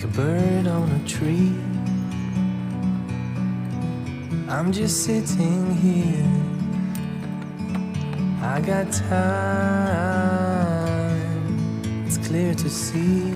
a bird on a tree. I'm just sitting here. I got time. It's clear to see.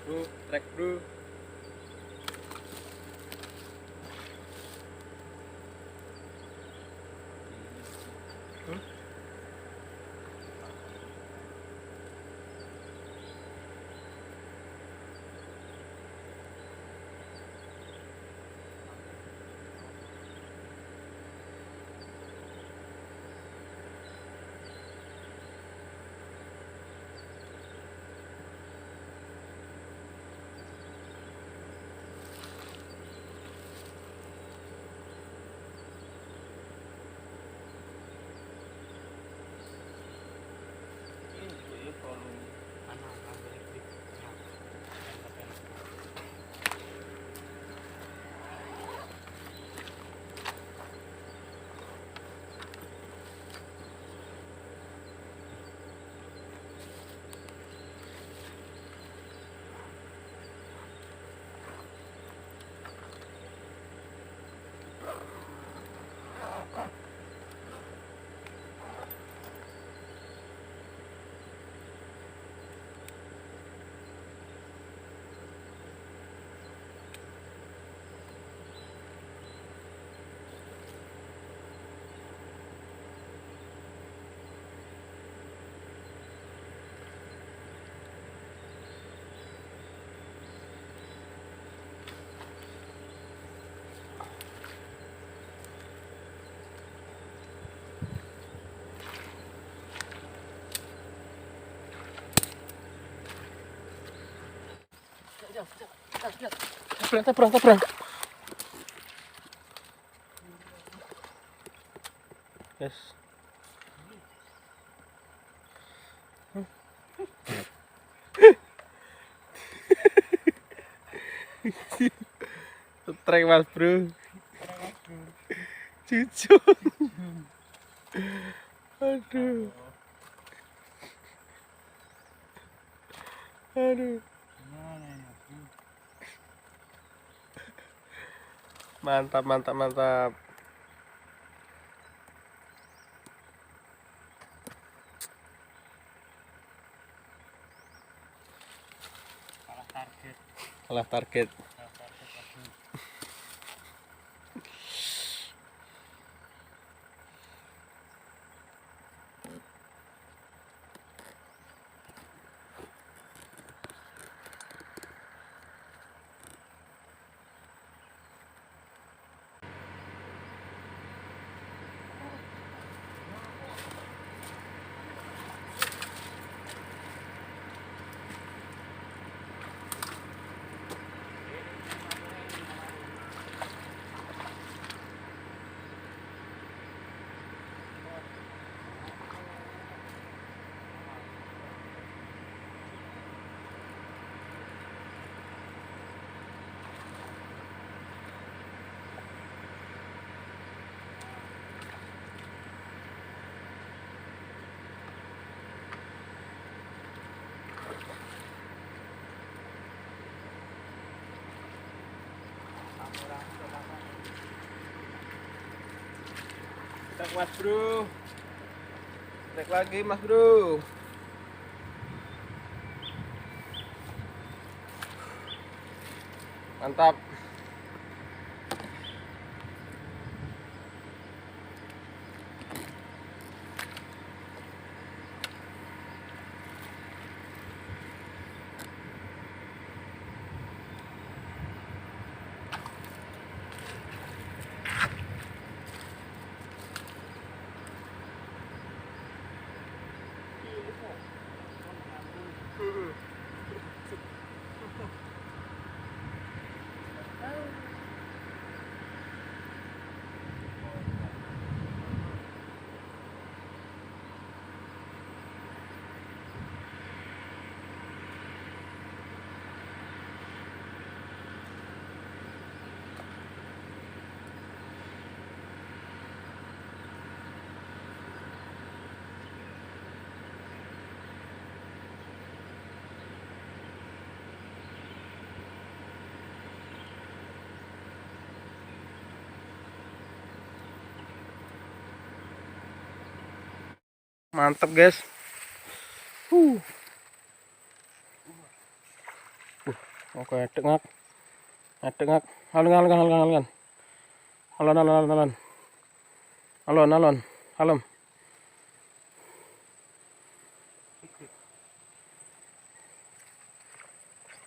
Bro, trek bro. Tabrak. Yes. Trek mas bro. Jujur. Aduh. Mantap. Kalah target. Trek mas bro. Trek lagi mas bro. Mantap. Mantap guys. Oke, edek ngak. Edek ngak. Alon. Alon.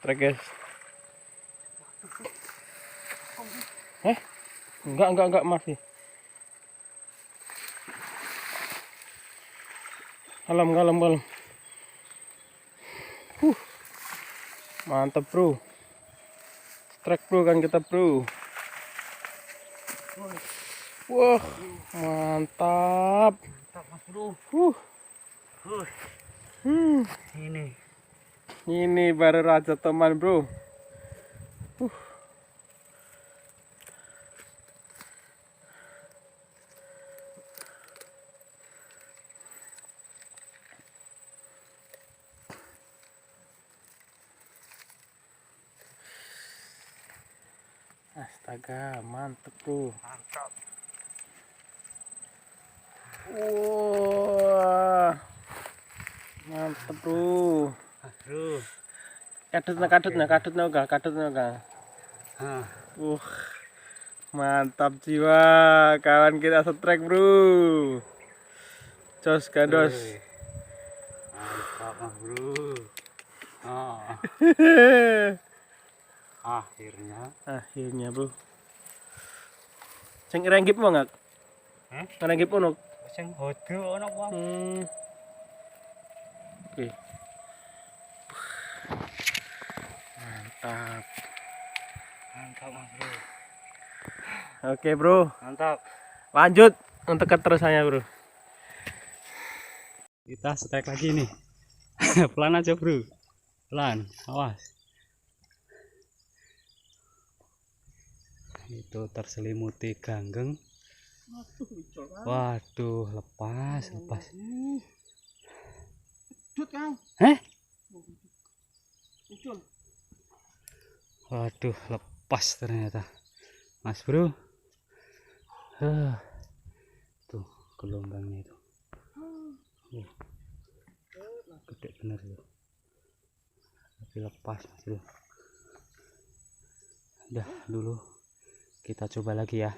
Trek guys. Enggak masih. Alam. Mantap bro. Trek bro kan kita bro. Wah, mantap. Mantap mas bro. Ini baru raja teman bro. Astaga, mantep bro. Mantap. Wah, mantep bro. Aduh. Kadutnya enggak. Hah. Mantap jiwa, kawan kita setrek bro. Jos gandos. Mantap mas bro. Akhirnya bro. Sing renggip mau nggak? Renggip ono. sing hodo ono wong. Oke. Mantap. Mantap mas bro. Oke bro, Mantap. lanjut untuk keterusannya bro. Kita strike lagi nih. Pelan aja bro. Pelan, awas. Itu terselimuti ganggeng. Waduh, lepas. Waduh, lepas ternyata, mas bro. Tuh gelombangnya itu. Gede bener tuh. Tapi lepas mas bro. Udah dulu, kita coba lagi ya.